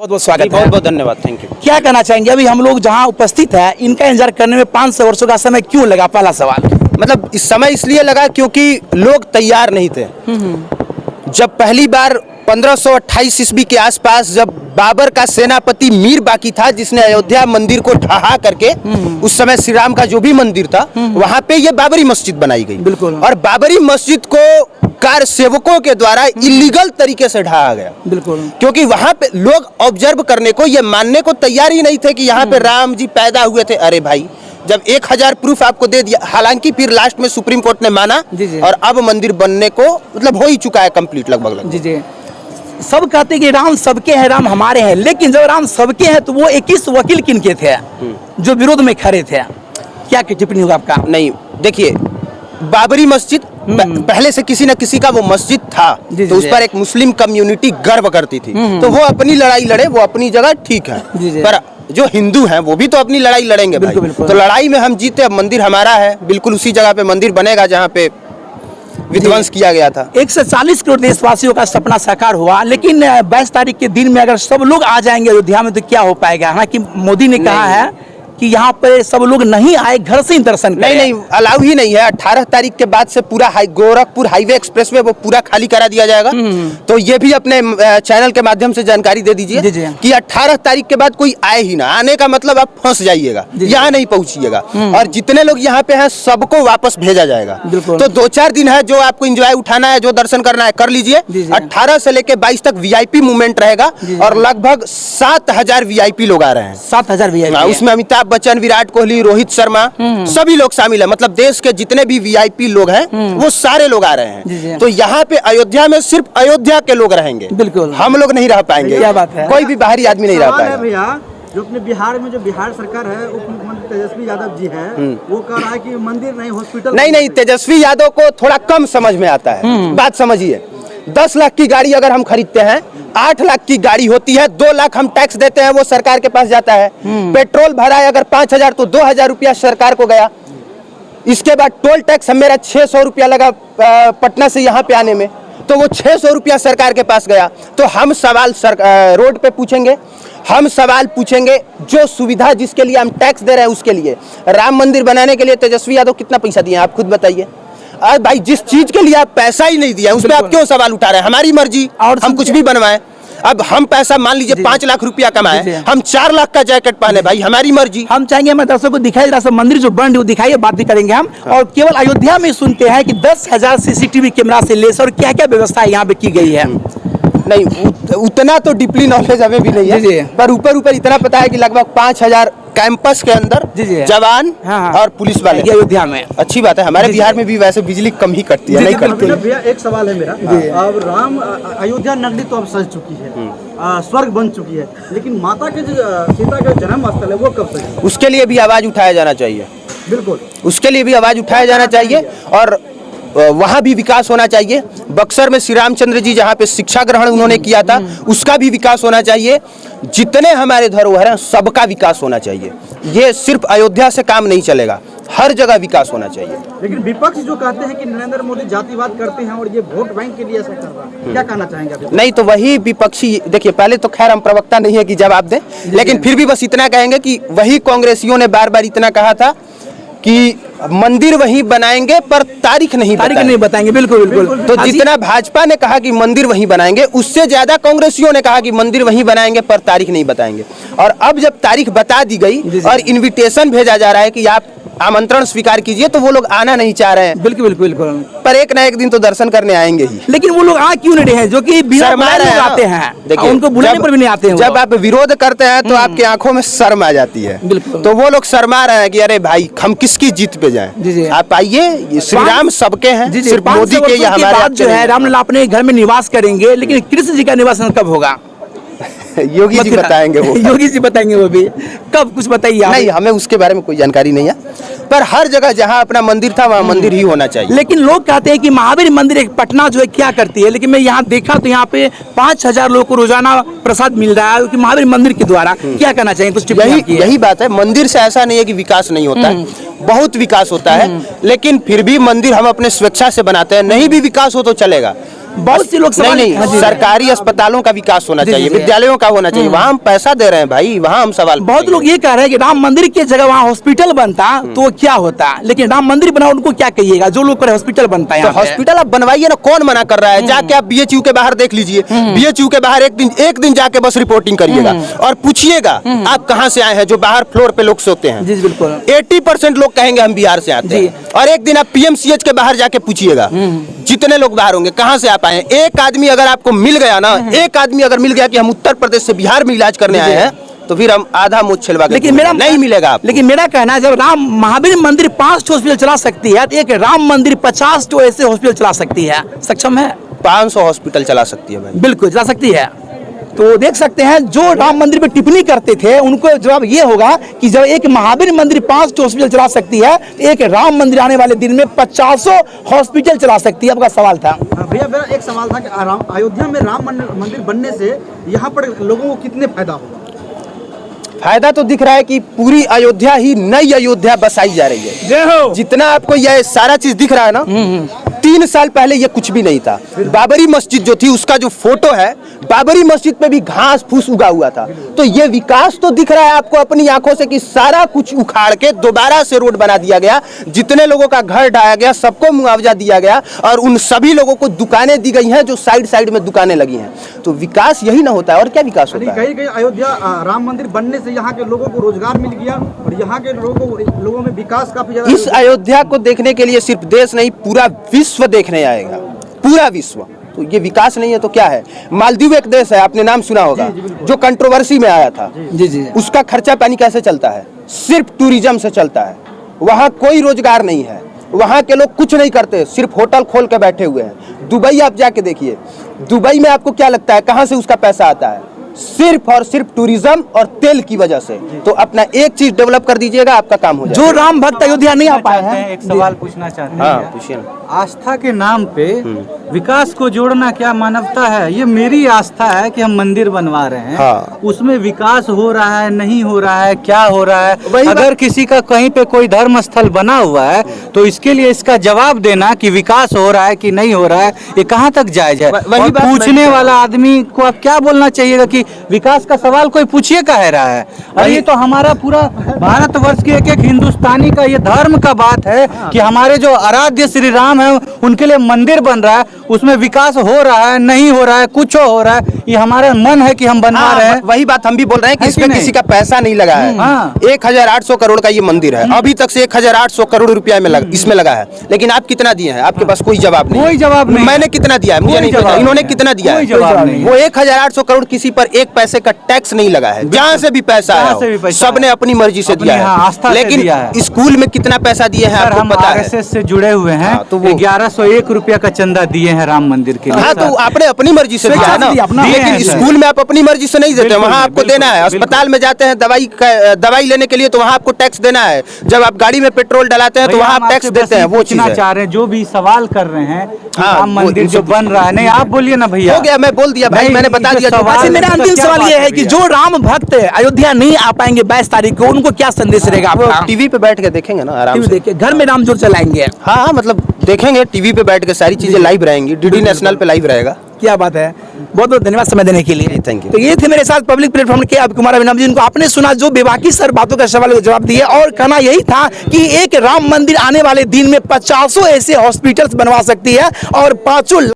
बहुत बहुत स्वागत है। बहुत बहुत धन्यवाद, थैंक यू। क्या कहना चाहेंगे, अभी हम लोग जहां उपस्थित है, इनका इंतजार करने में 500 वर्षों का समय क्यों लगा? पहला सवाल। मतलब इस समय इसलिए लगा क्योंकि लोग तैयार नहीं थे। जब पहली बार 1528 ईस्वी के आसपास जब बाबर का सेनापति मीर बाकी था, जिसने अयोध्या मंदिर को ढहा करके उस समय श्री राम का जो भी मंदिर था वहां पे ये बाबरी मस्जिद बनाई गई। बिल्कुल। और बाबरी मस्जिद को कार सेवकों के द्वारा इलीगल तरीके से ढहा गया। बिल्कुल। क्योंकि वहां पे लोग ऑब्जर्व करने को, ये मानने को तैयार ही नहीं थे कि यहाँ पे राम जी पैदा हुए थे। अरे भाई, जब 1000 प्रूफ आपको दे दिया, हालांकि फिर लास्ट में सुप्रीम कोर्ट ने माना और अब मंदिर बनने को मतलब हो ही चुका है कंप्लीट लगभग। जी जी। सब कहते हैं कि राम सबके हैं, राम हमारे हैं, लेकिन जब राम सबके हैं तो वो 21 वकील किनके थे जो विरोध में खड़े थे? क्या टिप्पणी होगा आपका? नहीं, देखिए, बाबरी मस्जिद पहले से किसी न किसी का वो मस्जिद था, तो उस पर एक मुस्लिम कम्युनिटी गर्व करती थी, तो वो अपनी लड़ाई लड़े, वो अपनी जगह ठीक है। पर जो हिंदू हैं वो भी तो अपनी लड़ाई लड़ेंगे भाई। तो लड़ाई में हम जीते, अब मंदिर हमारा है, बिल्कुल उसी जगह पे मंदिर बनेगा जहाँ पे विध्वंस किया गया था। 140 करोड़ देशवासियों का सपना साकार हुआ, लेकिन 22 तारीख के दिन में अगर सब लोग आ जाएंगे अयोध्या में तो क्या हो पाएगा? हालांकि मोदी ने कहा है कि यहाँ पे सब लोग नहीं आए, घर से ही दर्शन करें। नहीं, अलाउ ही नहीं है। 18 तारीख के बाद से पूरा गोरखपुर हाईवे एक्सप्रेसवे वो पूरा खाली करा दिया जाएगा। तो ये भी अपने चैनल के माध्यम से जानकारी दे दीजिए कि 18 तारीख के बाद कोई आए ही ना। आने का मतलब आप फंस जाइएगा, यहाँ नहीं पहुंचिएगा, और जितने लोग यहाँ पे हैं सबको वापस भेजा जाएगा। तो 2-4 दिन है, जो आपको एंजॉय उठाना है, जो दर्शन करना है कर लीजिए। 18 से लेके 22 तक VIP मूवमेंट रहेगा और लगभग 7000 VIP लोग आ रहे हैं। 7000 VIP, उसमें अमिताभ बच्चन, विराट कोहली, रोहित शर्मा, सभी लोग शामिल है। मतलब देश के जितने भी VIP लोग हैं वो सारे लोग आ रहे हैं। तो यहाँ पे अयोध्या में सिर्फ अयोध्या के लोग रहेंगे, बिल्कुल। हम लोग नहीं रह पाएंगे। क्या बात है? कोई भी बाहरी आदमी नहीं रह पाएगा भैया। जो अपने बिहार में जो बिहार सरकार है, उप मुख्यमंत्री तेजस्वी यादव जी है, वो कह रहा है कि मंदिर नहीं, हॉस्पिटल नहीं, तेजस्वी यादव को थोड़ा कम समझ में आता है। बात समझिए, 10 लाख की गाड़ी अगर हम खरीदते हैं, 8 लाख की गाड़ी होती है, 2 लाख हम टैक्स देते हैं, वो सरकार के पास जाता है। पेट्रोल भरा है अगर 5000 तो 2000 रुपया सरकार को गया। इसके बाद टोल टैक्स मेरा 600 रुपया लगा पटना से यहाँ पे आने में, तो वो 600 रुपया सरकार के पास गया। तो हम सवाल रोड पे पूछेंगे, हम सवाल पूछेंगे जो सुविधा जिसके लिए हम टैक्स दे रहे हैं उसके लिए। राम मंदिर बनाने के लिए तेजस्वी यादव कितना पैसा दिए आप खुद बताइए। अरे भाई, जिस चीज के लिए आप पैसा ही नहीं दिया उस पर आप क्यों सवाल उठा रहे हैं? हमारी मर्जी, और हम कुछ भी बनवाएं। अब हम पैसा मान लीजिए 5 लाख रुपया कमाए, हम 4 लाख का जैकेट पहने, भाई हमारी मर्जी। हम चाहेंगे हमारे दर्शकों को दिखाई रहा मंदिर जो बन रही दिखाइए, बात भी करेंगे हम। और केवल अयोध्या में सुनते हैं कि 10,000 CCTV कैमरा से लेस और क्या क्या व्यवस्था यहाँ पे की गई है। नहीं, उतना तो डीपली नॉलेज हमें भी नहीं है, पर ऊपर इतना पता है कि लगभग 5000 कैंपस के अंदर जवान और पुलिस वाले अयोध्या में। अच्छी बात है, हमारे बिहार में भी वैसे बिजली कम ही कटती है, नहीं कटती। भैया एक सवाल है मेरा, अब राम अयोध्या नगरी तो अब सज चुकी है, स्वर्ग बन चुकी है, लेकिन माता के जो सीता का जन्म स्थल है वो कब सजेगा? उसके लिए भी आवाज उठाया जाना चाहिए। बिल्कुल, उसके लिए भी आवाज उठाया जाना चाहिए और वहाँ भी विकास होना चाहिए। बक्सर में श्री रामचंद्र जी जहाँ पे शिक्षा ग्रहण उन्होंने किया था, उसका भी विकास होना चाहिए। जितने हमारे धरोहर हैं सबका विकास होना चाहिए। ये सिर्फ अयोध्या से काम नहीं चलेगा, हर जगह विकास होना चाहिए। लेकिन विपक्ष जो कहते हैं कि नरेंद्र मोदी जातिवाद करते हैं और ये वोट बैंक के लिए ऐसा कर रहा है, क्या कहना चाहेंगे? नहीं, तो वही विपक्षी, देखिए पहले तो खैर हम प्रवक्ता नहीं है कि जवाब दें, लेकिन फिर भी बस इतना कहेंगे कि वही कांग्रेसियों ने बार बार इतना कहा था कि मंदिर वहीं बनाएंगे पर तारीख नहीं बताएंगे। बिल्कुल। तो जितना भाजपा ने कहा कि मंदिर वहीं बनाएंगे, उससे ज्यादा कांग्रेसियों ने कहा कि मंदिर वहीं बनाएंगे पर तारीख नहीं बताएंगे। और अब जब तारीख बता दी गई और इनविटेशन भेजा जा रहा है कि आप आमंत्रण स्वीकार कीजिए, तो वो लोग आना नहीं चाह रहे हैं। बिल्कुल। पर एक ना एक दिन तो दर्शन करने आएंगे ही। लेकिन वो लोग आ क्यों नहीं रहे हैं जो कि आते हैं? देखिए, उनको बुलाने पर भी नहीं आते हैं। जब आप विरोध करते हैं तो आपकी आंखों में शर्म आ जाती है। तो वो लोग शर्मा रहे हैं कि अरे भाई हम किसकी जीत पे जाएं। आप आइए, श्री राम सबके हैं, सिर्फ मोदी के या हमारे जो है रामलला अपने घर में निवास करेंगे, लेकिन कृष्ण जी का निवास कब होगा? योगी जी बताएंगे वो। योगी जी बताएंगे वो भी कब, कुछ बताइए। नहीं, हमें उसके बारे में कोई जानकारी नहीं है, पर हर जगह जहाँ अपना मंदिर था वहाँ मंदिर ही होना चाहिए। लेकिन लोग कहते हैं कि महावीर मंदिर एक पटना जो है क्या करती है, लेकिन मैं यहाँ देखा तो यहाँ पे 5000 लोगों को रोजाना प्रसाद मिल रहा है कि महावीर मंदिर के द्वारा। क्या कहना चाहिए? कुछ यही बात है, मंदिर से ऐसा नहीं है कि विकास नहीं होता है, बहुत विकास होता है, लेकिन फिर भी मंदिर हम अपने स्वेच्छा से बनाते हैं। नहीं भी विकास हो तो चलेगा, बहुत से लोग नहीं सवाल नहीं, हाँ जी। सरकारी अस्पतालों का विकास होना जी, चाहिए, जी, जी। विद्यालयों का होना चाहिए, वहाँ हम पैसा दे रहे हैं भाई, वहाँ हम सवाल बहुत लोग ये कह रहे हैं कि राम मंदिर की जगह वहाँ हॉस्पिटल बनता तो क्या होता, लेकिन राम मंदिर बना उनको क्या कहिएगा, जो लोग कर हॉस्पिटल बनता है तो यहाँ पे। हॉस्पिटल आप बनवाइए ना, कौन मना कर रहा है? जाके आप बीएचयू के बाहर देख लीजिए, बीएचयू के बाहर एक दिन जाके बस रिपोर्टिंग करिएगा और पूछिएगा आप कहाँ से आए हैं, जो बाहर फ्लोर पे लोग सोते हैं। जी बिल्कुल। 80% लोग कहेंगे हम बिहार से आते हैं। और एक दिन आप पीएमसीएच के बाहर जाके पूछिएगा, जितने लोग बाहर होंगे कहाँ से आप आए हैं, एक आदमी अगर आपको मिल गया ना, एक आदमी अगर मिल गया कि हम उत्तर प्रदेश से बिहार में इलाज करने आए हैं, तो फिर हम आधा मुझ छिलवा के लेकिन मेरा नहीं मिलेगा आपको। लेकिन मेरा कहना है, जब राम महावीर मंदिर 5 हॉस्पिटल चला सकती है, तो एक राम मंदिर 50 ऐसे हॉस्पिटल चला सकती है, सक्षम है? 500 हॉस्पिटल चला सकती है भाई। बिल्कुल चला सकती है। तो देख सकते हैं, जो राम मंदिर पे टिप्पणी करते थे उनको जवाब ये होगा कि जब एक महावीर मंदिर 5 हॉस्पिटल चला सकती है, तो एक राम मंदिर आने वाले दिन में 50 हॉस्पिटल चला सकती है। आपका सवाल था भैया, मेरा एक सवाल था कि अयोध्या में राम मंदिर बनने से यहाँ पर लोगों को कितने फायदा होगा? फायदा तो दिख रहा है कि पूरी अयोध्या ही नई अयोध्या बसाई जा रही है। जय हो। जितना आपको यह सारा चीज दिख रहा है ना, 3 साल पहले ये कुछ भी नहीं था। बाबरी मस्जिद जो थी उसका जो फोटो है, बाबरी मस्जिद पे भी घास फूस उगा हुआ था। तो ये विकास तो दिख रहा है आपको अपनी आंखों से कि सारा कुछ उखाड़ के दोबारा से रोड बना दिया गया, जितने लोगों का घर ढाया गया सबको मुआवजा दिया गया और उन सभी लोगों को दुकानें दी गई हैं जो साइड साइड में दुकानें लगी हैं। तो विकास यही ना होता है, और क्या विकास होता है? कहीं कहीं अयोध्या राम मंदिर बनने से यहाँ के लोगों को रोजगार मिल गया और यहाँ के लोगों में विकास काफी ज्यादा। इस अयोध्या को देखने के लिए सिर्फ देश नहीं पूरा विश्व देखने आएगा, पूरा विश्व। तो ये विकास नहीं है तो क्या है? मालदीव एक देश है, आपने नाम सुना होगा, जो कंट्रोवर्सी में आया था। जी। उसका खर्चा पानी कैसे चलता है? सिर्फ टूरिज्म से चलता है। वहाँ कोई रोजगार नहीं है, वहाँ के लोग कुछ नहीं करते, सिर्फ होटल खोल के बैठे हुए हैं। दुबई आप जाके देखिए, दुबई में आपको क्या लगता है कहाँ से उसका पैसा आता है? सिर्फ और सिर्फ टूरिज्म और तेल की वजह से। तो अपना एक चीज डेवलप कर दीजिएगा, आपका काम हो जाएगा। जो राम भक्त अयोध्या नहीं आ पाए हैं, एक सवाल पूछना चाहते हाँ हैं। पूछिए ना। आस्था के नाम पे विकास को जोड़ना क्या मानवता है? ये मेरी आस्था है कि हम मंदिर बनवा रहे हैं, हाँ। उसमें विकास हो रहा है नहीं हो रहा है, क्या हो रहा है? वही अगर किसी का कहीं पे कोई धर्म स्थल बना हुआ है तो इसके लिए इसका जवाब देना कि विकास हो रहा है कि नहीं हो रहा है, ये कहाँ तक जायज है? वही और बात मैं पूछने वाला आदमी को आप क्या बोलना चाहिएगा कि विकास का सवाल कोई पूछिए कह रहा है? और ये तो हमारा पूरा भारतवर्ष के एक हिंदुस्तानी का ये धर्म का बात है कि हमारे जो आराध्य श्री राम है उनके लिए मंदिर बन रहा है, उसमें विकास हो रहा है नहीं हो रहा है, कुछ हो रहा है, ये हमारा मन है कि हम बनवा रहे हैं। वही बात हम भी बोल रहे हैं कि है इसमें कि नहीं? किसी का पैसा नहीं लगा है। हाँ। 1800 करोड़ का ये मंदिर है, अभी तक से 1800 करोड़ रुपया में इसमें लगा है। लेकिन आप कितना दिए हैं? आपके पास कोई जवाब नहीं। कोई जवाब नहीं। मैंने कितना दिया है मुझे कोई नहीं जवाब पता, इन्होंने नहीं। कितना दिया कोई है? जवाब नहीं। वो 1800 करोड़ किसी पर एक पैसे का टैक्स नहीं लगा है, जहाँ से भी पैसा जहाँ से भी आया पैसा सबने आया। अपनी मर्जी से अपनी, दिया हाँ, आस्था है। से लेकिन दिया है। स्कूल में कितना पैसा दिए हैं सर, आपको हम पता है? आरएसएस से जुड़े हुए हैं, हाँ, तो वो 1101 रुपया का चंदा दिए हैं राम मंदिर के लिए। हाँ, तो आपने अपनी मर्जी से दिया है ना। अपना दिए लेकिन हैं सर। स्कूल में आप अपनी मर्जी से नहीं देते, बिल्कुल वहाँ नहीं, आपको बिल्कुल, देना है। बिल्कुल। अस्पताल में जाते हैं दवाई लेने के लिए तो वहाँ आपको टैक्स देना है। जब आप गाड़ी में पेट्रोल डलाते हैं तो भैया, वहाँ हम आप टैक्स आपसे देते हैं, वो चीज पूछना है। चाह रहे हैं, जो भी सवाल कर रहे हैं कि हाँ, राम वो मंदिर इन जो सब बन रहा है, नहीं आप बोलिए ना भैया। हो गया, मैं बोल दिया भाई, नहीं, मैंने बता ये दिया। जो जो सवाल अच्छा, मेरा इसका अंतिम क्या सवाल बात ये है है कि भैया? जो राम भक्त अयोध्या नहीं आ पाएंगे 22 तारीख को, उनको क्या संदेश रहेगा वो आपका? टीवी पे बैठ के देखेंगे ना आराम से। देखिए, घर में राम जोर चलाएंगे। हाँ, मतलब देखेंगे टीवी पे बैठ के, सारी चीजें लाइव रहेंगी, डीडी नेशनल पे लाइव रहेगा। क्या बात है, बहुत बहुत धन्यवाद समय देने के लिए। Thank you. तो ये थे मेरे साथ पब्लिक प्लेटफॉर्म के अभी कुमार अभिनव जी, इनको आपने सुना जो बेबाकी सर बातों का सवाल का जवाब दिए, और कहना यही था कि एक राम मंदिर आने वाले दिन में 50 ऐसे हॉस्पिटल्स बनवा सकती है और 5